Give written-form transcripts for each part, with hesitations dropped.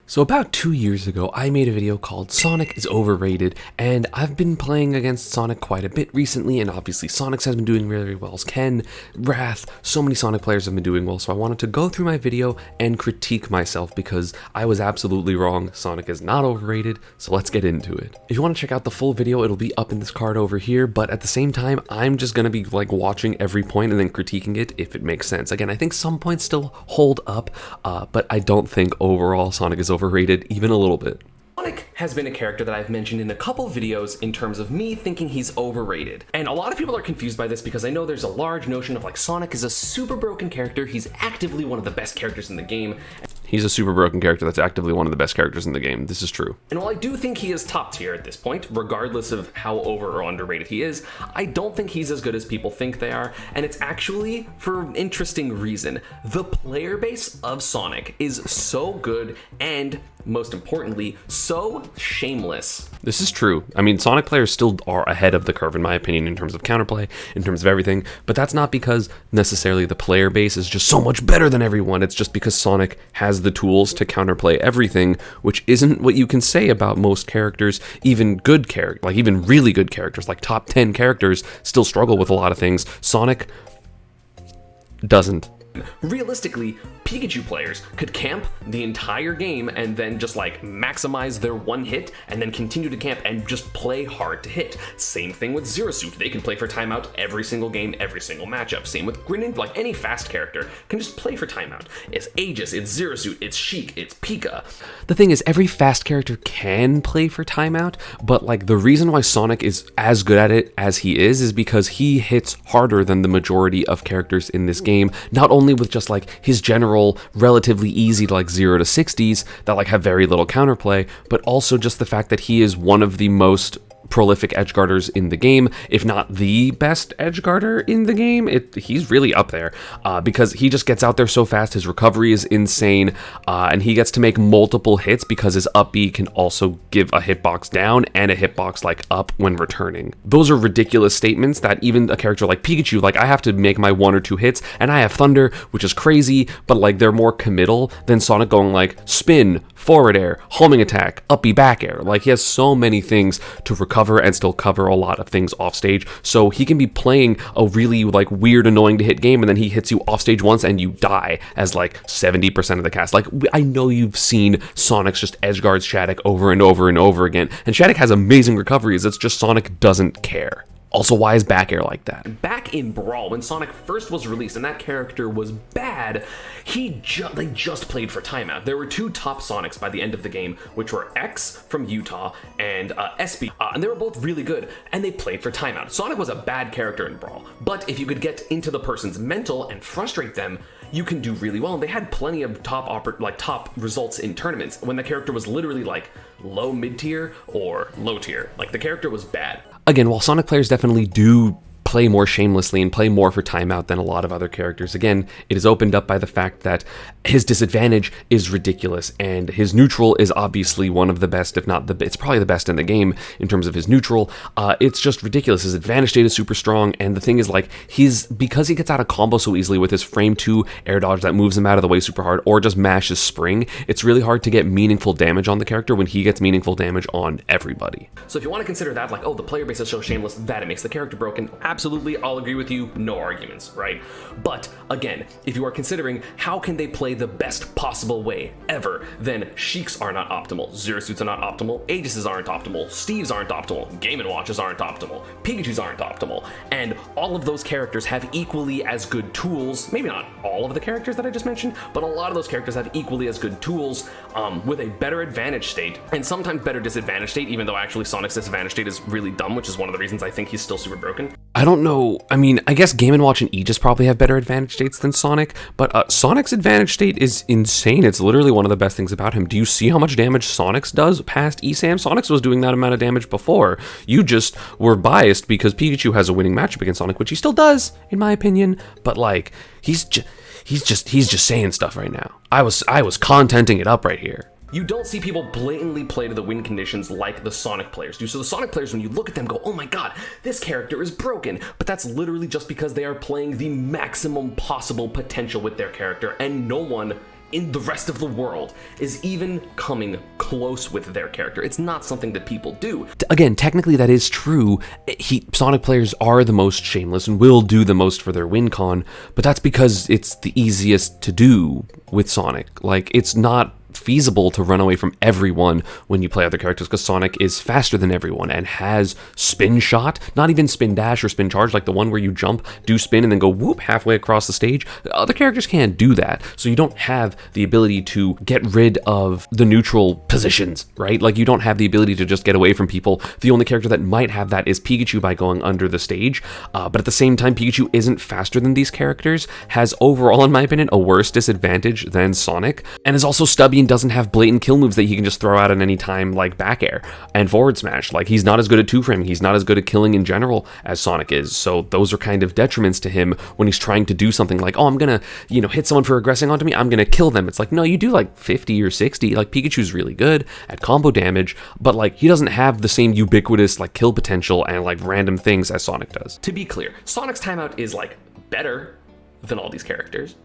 So about 2 years ago, I made a video called Sonic is Overrated, and I've been playing against Sonic quite a bit recently, and obviously Sonic has been doing really well. Ken, Wrath, so many Sonic players have been doing well, so I wanted to go through my video and critique myself because I was absolutely wrong. Sonic is not overrated, so let's get into it. If you want to check out the full video, it'll be up in this card over here, but at the same time, I'm just going to be like watching every point and then critiquing it if it makes sense. Again, I think some points still hold up, but I don't think overall Sonic is overrated even a little bit. Sonic has been a character that I've mentioned in a couple videos in terms of me thinking he's overrated. And a lot of people are confused by this because I know there's a large notion of like Sonic is a super broken character. He's actively one of the best characters in the game. He's a super broken character that's actively one of the best characters in the game. This is true. And while I do think he is top tier at this point, regardless of how over or underrated he is, I don't think he's as good as people think they are, and it's actually for an interesting reason. The player base of Sonic is so good and, most importantly, so shameless. This is true. I mean, Sonic players still are ahead of the curve, in my opinion, in terms of counterplay, in terms of everything, but that's not because necessarily the player base is just so much better than everyone. It's just because Sonic has the tools to counterplay everything, which isn't what you can say about most characters. Even good characters, like even really good characters, like top 10 characters, still struggle with a lot of things. Sonic doesn't. Realistically, Pikachu players could camp the entire game and then just like maximize their one hit and then continue to camp and just play hard to hit. Same thing with Zero Suit. They can play for timeout every single game, every single matchup. Same with Greninja, like any fast character can just play for timeout. It's Aegis, it's Zero Suit, it's Sheik, it's Pika. The thing is, every fast character can play for timeout, but like the reason why Sonic is as good at it as he is because he hits harder than the majority of characters in this game, not only with just like his general relatively easy like 0 to 60s that like have very little counterplay, but also just the fact that he is one of the most prolific edgeguarders in the game, if not the best edgeguarder in the game. He's really up there because he just gets out there so fast. His recovery is insane, and he gets to make multiple hits because his up B can also give a hitbox down and a hitbox like up when returning. Those are ridiculous statements that even a character like Pikachu, like I have to make my 1 or 2 hits and I have Thunder, which is crazy, but like they're more committal than Sonic going like spin, forward air, homing attack, up B back air. Like he has so many things to recover and still cover a lot of things off stage, so he can be playing a really like weird, annoying to hit game and then he hits you off stage once and you die as like 70% of the cast. Like I know you've seen Sonic's just edgeguards Shattuck over and over and over again, and Shattuck has amazing recoveries. It's just Sonic doesn't care. Also, why is back air like that? Back in Brawl, when Sonic first was released and that character was bad, they just played for timeout. There were 2 top Sonics by the end of the game, which were X from Utah and SB, and they were both really good, and they played for timeout. Sonic was a bad character in Brawl, but if you could get into the person's mental and frustrate them, you can do really well. And they had plenty of top results in tournaments when the character was literally like low mid-tier or low tier. Like the character was bad. Again, while Sonic players definitely do play more shamelessly and play more for timeout than a lot of other characters, again, it is opened up by the fact that his disadvantage is ridiculous, and his neutral is obviously one of the best, if not it's probably the best in the game in terms of his neutral. It's just ridiculous. His advantage state is super strong, and the thing is like because he gets out of combo so easily with his frame 2 air dodge that moves him out of the way super hard, or just mashes spring, it's really hard to get meaningful damage on the character when he gets meaningful damage on everybody. So if you want to consider that like, oh, the player base is so shameless that it makes the character broken, absolutely, I'll agree with you, no arguments, right? But again, if you are considering how can they play the best possible way ever, then Sheiks are not optimal, Zero Suits are not optimal, Aegises aren't optimal, Steves aren't optimal, Game & Watches aren't optimal, Pikachus aren't optimal, and all of those characters have equally as good tools. Maybe not all of the characters that I just mentioned, but a lot of those characters have equally as good tools with a better advantage state, and sometimes better disadvantage state, even though actually Sonic's disadvantage state is really dumb, which is one of the reasons I think he's still super broken. I don't know. I mean, I guess Game & Watch and Aegis probably have better advantage states than Sonic, but Sonic's advantage state is insane. It's literally one of the best things about him. Do you see how much damage Sonic's does past ESAM? Sonic's was doing that amount of damage before. You just were biased because Pikachu has a winning matchup against Sonic, which he still does, in my opinion, but like, he's just saying stuff right now. I was contenting it up right here. You don't see people blatantly play to the win conditions like the Sonic players do. So the Sonic players, when you look at them, go, oh my god, this character is broken. But that's literally just because they are playing the maximum possible potential with their character, and no one in the rest of the world is even coming close with their character. It's not something that people do. Again, technically that is true. Sonic players are the most shameless and will do the most for their win con, but that's because it's the easiest to do with Sonic. Like, it's not feasible to run away from everyone when you play other characters, because Sonic is faster than everyone and has spin shot, not even spin dash or spin charge, like the one where you jump, do spin, and then go whoop halfway across the stage. Other characters can't do that, so you don't have the ability to get rid of the neutral positions, right? Like, you don't have the ability to just get away from people. The only character that might have that is Pikachu by going under the stage, but at the same time, Pikachu isn't faster than these characters, has overall, in my opinion, a worse disadvantage than Sonic, and is also stubby and doesn't have blatant kill moves that he can just throw out at any time, like back air and forward smash. Like, he's not as good at two-framing, he's not as good at killing in general as Sonic is, so those are kind of detriments to him when he's trying to do something like, oh, I'm gonna, hit someone for aggressing onto me, I'm gonna kill them. It's like, no, you do like 50 or 60. Like, Pikachu's really good at combo damage, but like, he doesn't have the same ubiquitous like kill potential and like random things as Sonic does. To be clear, Sonic's timeout is like better than all these characters.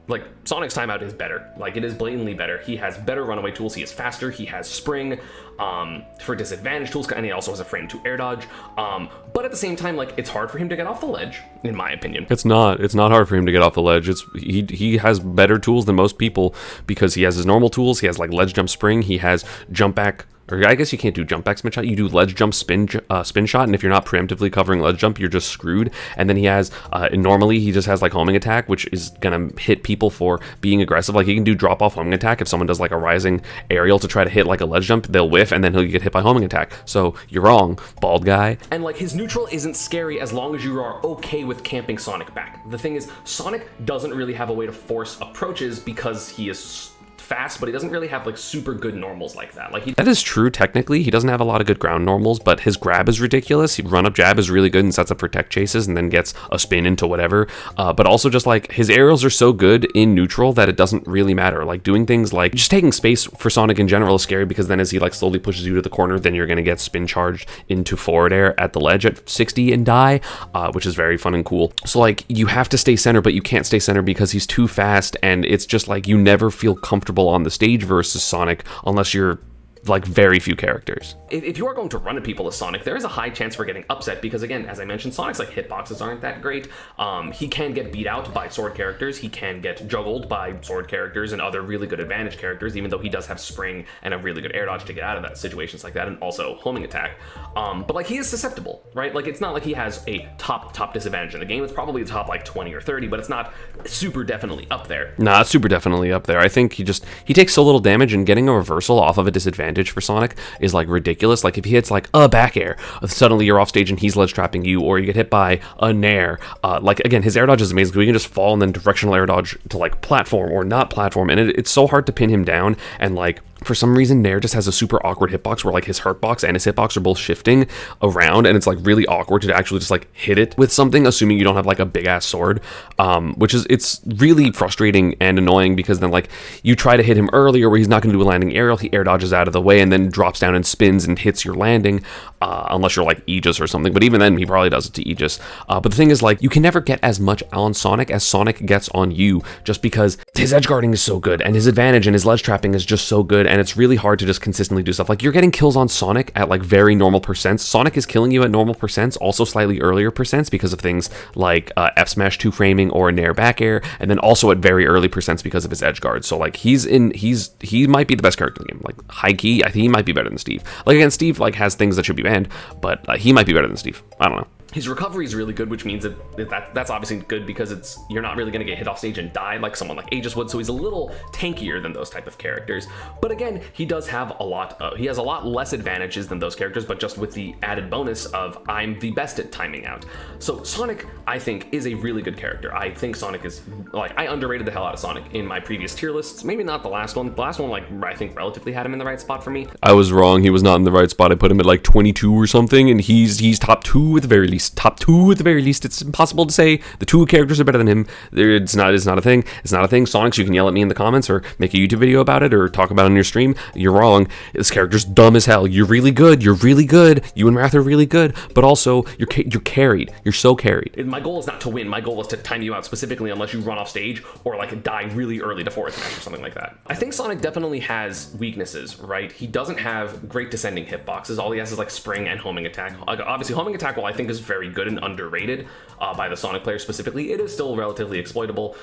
Like, Sonic's timeout is better. Like, it is blatantly better. He has better runaway tools. He is faster. He has spring for disadvantage tools, and he also has a frame 2 air dodge. But at the same time, like, it's hard for him to get off the ledge, in my opinion. It's not hard for him to get off the ledge. He has better tools than most people because he has his normal tools. He has like ledge jump spring. He has jump back. Or I guess you can't do jump back spin shot. You do ledge jump spin shot, and if you're not preemptively covering ledge jump, you're just screwed. And then he has normally he just has like homing attack, which is gonna hit people for being aggressive. Like, he can do drop off homing attack. If someone does like a rising aerial to try to hit like a ledge jump, they'll whiff, and then he'll get hit by homing attack. So you're wrong, bald guy. And like, his neutral isn't scary as long as you are okay with camping Sonic back. The thing is, Sonic doesn't really have a way to force approaches because he is fast, but he doesn't really have like super good normals like that. That is true. Technically, he doesn't have a lot of good ground normals, but his grab is ridiculous. He run up jab is really good and sets up for tech chases and then gets a spin into whatever. But also just like his aerials are so good in neutral that it doesn't really matter. Like, doing things like just taking space for Sonic in general is scary, because then as he like slowly pushes you to the corner, then you're gonna get spin charged into forward air at the ledge at 60 and die, which is very fun and cool. So like, you have to stay center, but you can't stay center because he's too fast, and it's just like, you never feel comfortable on the stage versus Sonic unless you're like very few characters. If you are going to run at people as Sonic, there is a high chance for getting upset because, again, as I mentioned, Sonic's like hitboxes aren't that great. He can get beat out by sword characters. He can get juggled by sword characters and other really good advantage characters, even though he does have spring and a really good air dodge to get out of that situations like that, and also homing attack. But like, he is susceptible, right? Like, it's not like he has a top disadvantage in the game. It's probably the top like 20 or 30, but it's not super definitely up there. Nah, it's super definitely up there. I think he takes so little damage, and getting a reversal off of a disadvantage for Sonic is like ridiculous. Like, if he hits like a back air, suddenly you're off stage and he's ledge trapping you, or you get hit by a nair. Like, again, his air dodge is amazing. We can just fall and then directional air dodge to like platform or not platform, and it's so hard to pin him down. And like, for some reason, Nair just has a super awkward hitbox where like his hurtbox and his hitbox are both shifting around, and it's like really awkward to actually just like hit it with something, assuming you don't have like a big ass sword, it's really frustrating and annoying, because then like, you try to hit him earlier where he's not going to do a landing aerial, he air dodges out of the way and then drops down and spins and hits your landing, unless you're like Aegis or something, but even then he probably does it to Aegis. But the thing is, like, you can never get as much on Sonic as Sonic gets on you, just because his edge guarding is so good and his advantage and his ledge trapping is just so good, and it's really hard to just consistently do stuff. Like, you're getting kills on Sonic at like very normal percents. Sonic is killing you at normal percents, also slightly earlier percents because of things like F smash 2 framing or Nair back air, and then also at very early percents because of his edge guard. So like, he might be the best character in the game. Like, high key, I think he might be better than Steve. Like, again, Steve like has things that should be banned, but he might be better than Steve. I don't know. His recovery is really good, which means that's obviously good because you're not really going to get hit off stage and die like someone like Aegis would, so he's a little tankier than those type of characters. But again, he does have he has a lot less advantages than those characters, but just with the added bonus of I'm the best at timing out. So Sonic, I think, is a really good character. I think Sonic is, like, I underrated the hell out of Sonic in my previous tier lists. Maybe not the last one. The last one, like, I think relatively had him in the right spot for me. I was wrong. He was not in the right spot. I put him at like 22 or something, and he's top 2 at the very least. least, top two at the very least. It's impossible to say the two characters are better than him. It's not a thing. It's not a thing. Sonics, you can yell at me in the comments or make a YouTube video about it or talk about it on your stream. You're wrong. This character's dumb as hell. You're really good. You're really good. You and Wrath are really good, but also you're carried. You're so carried. My goal is not to win. My goal is to time you out specifically unless you run off stage or like die really early to forest match or something like that. I think Sonic definitely has weaknesses, right? He doesn't have great descending hitboxes. All he has is like spring and homing attack. Like, obviously, homing attack, while I think is very good and underrated by the Sonic players specifically, it is still relatively exploitable.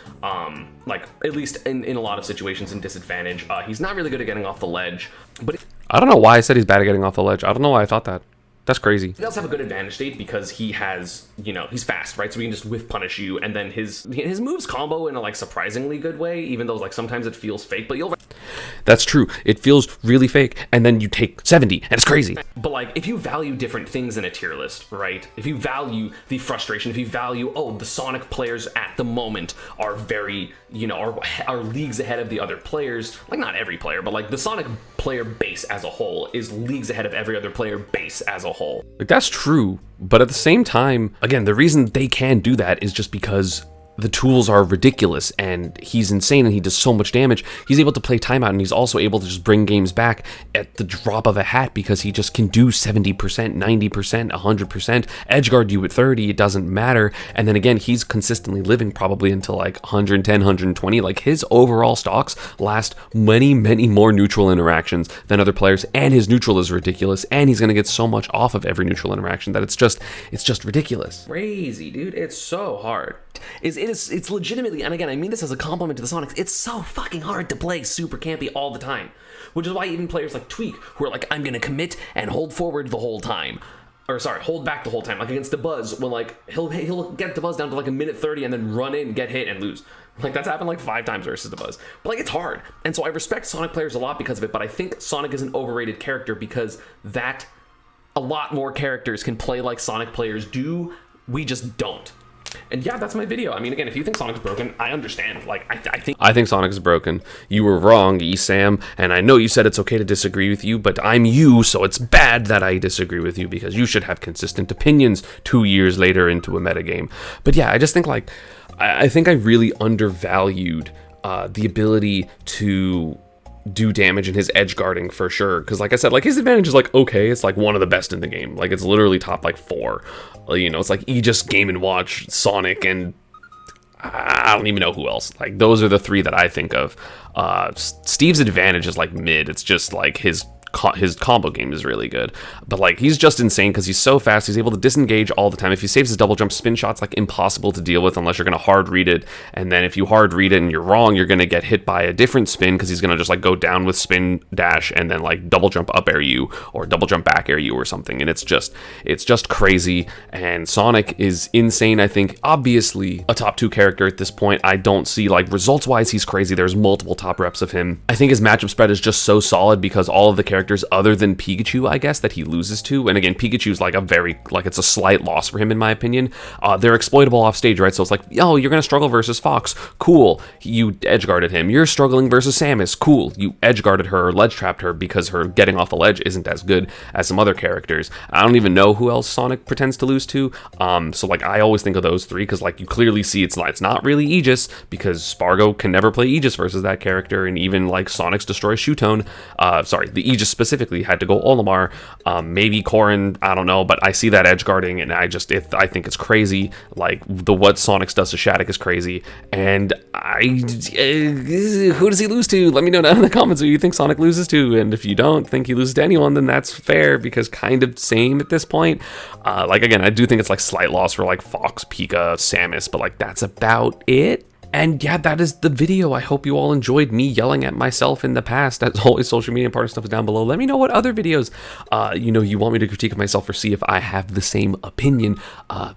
Like at least in a lot of situations in disadvantage. He's not really good at getting off the ledge, but I don't know why I said he's bad at getting off the ledge. I don't know why I thought that. That's crazy. He does have a good advantage state because he has, he's fast, right? So he can just whiff punish you, and then his moves combo in a like surprisingly good way, even though like sometimes it feels fake, but you'll... That's true. It feels really fake, and then you take 70, and it's crazy. But like, if you value different things in a tier list, right? If you value the frustration, if you value, the Sonic players at the moment are very, are leagues ahead of the other players, like not every player, but like the Sonic player base as a whole is leagues ahead of every other player base as a whole. Like, that's true, but at the same time, again, the reason they can do that is just because the tools are ridiculous and he's insane and he does so much damage. He's able to play timeout and he's also able to just bring games back at the drop of a hat because he just can do 70%, 90%, 100%, edgeguard you at 30, it doesn't matter. And then again, he's consistently living probably until like 110, 120. Like his overall stocks last many, many more neutral interactions than other players, and his neutral is ridiculous, and he's going to get so much off of every neutral interaction that it's just ridiculous. Crazy, dude. It's so hard. It's legitimately, and again, I mean this as a compliment to the Sonics, it's so fucking hard to play super campy all the time. Which is why even players like Tweak, who are like, I'm gonna commit and hold forward the whole time. Or sorry, hold back the whole time. Like against the Buzz, when like, he'll get the Buzz down to like a minute 30 and then run in, get hit, and lose. Like that's happened like 5 times versus the Buzz. But like it's hard. And so I respect Sonic players a lot because of it, but I think Sonic is an overrated character because that a lot more characters can play like Sonic players do. We just don't. And yeah, that's my video. I mean, again, if you think Sonic's broken, I understand. Like, I think Sonic is broken. You were wrong, ESAM, and I know you said it's okay to disagree with you, but I'm you, so it's bad that I disagree with you because you should have consistent opinions 2 years later into a metagame. But yeah, I just think like, I think I really undervalued the ability to do damage in his edge guarding for sure, because like I said, like his advantage is like okay, it's like one of the best in the game, like it's literally top like 4, it's like Aegis, Game & Watch, Sonic, and I don't even know who else. Like those are the 3 that I think of. Steve's advantage is like mid. It's just like his combo game is really good, but like he's just insane because he's so fast. He's able to disengage all the time. If he saves his double jump, spin shot's like impossible to deal with unless you're gonna hard read it, and then if you hard read it and you're wrong, you're gonna get hit by a different spin because he's gonna just like go down with spin dash and then like double jump up air you or double jump back air you or something, and it's just crazy. And Sonic is insane. I think obviously a top 2 character at this point. I don't see like results wise he's crazy. There's multiple top reps of him. I think his matchup spread is just so solid because all of the characters other than Pikachu, I guess, that he loses to, and again, Pikachu's like it's a slight loss for him in my opinion. They're exploitable off stage, right? So it's like, you're gonna struggle versus Fox, cool, you edge guarded him. You're struggling versus Samus, cool, you edge guarded her or ledge trapped her because her getting off the ledge isn't as good as some other characters. I don't even know who else Sonic pretends to lose to. So like I always think of those 3 because like you clearly see it's not really Aegis because Spargo can never play Aegis versus that character, and even like Sonic's Destroy Shootone, the Aegis specifically had to go Olimar, maybe Corrin, I don't know, but I see that edge guarding and I think it's crazy. Like what Sonic does to Shattuck is crazy, and who does he lose to? Let me know down in the comments who you think Sonic loses to, and if you don't think he loses to anyone, then that's fair because kind of same at this point. Like again, I do think it's like slight loss for like Fox, Pika, Samus, but like that's about it. And yeah, that is the video. I hope you all enjoyed me yelling at myself in the past. As always, social media and partner stuff is down below. Let me know what other videos you want me to critique of myself or see if I have the same opinion.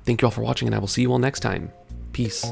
Thank you all for watching, and I will see you all next time. Peace.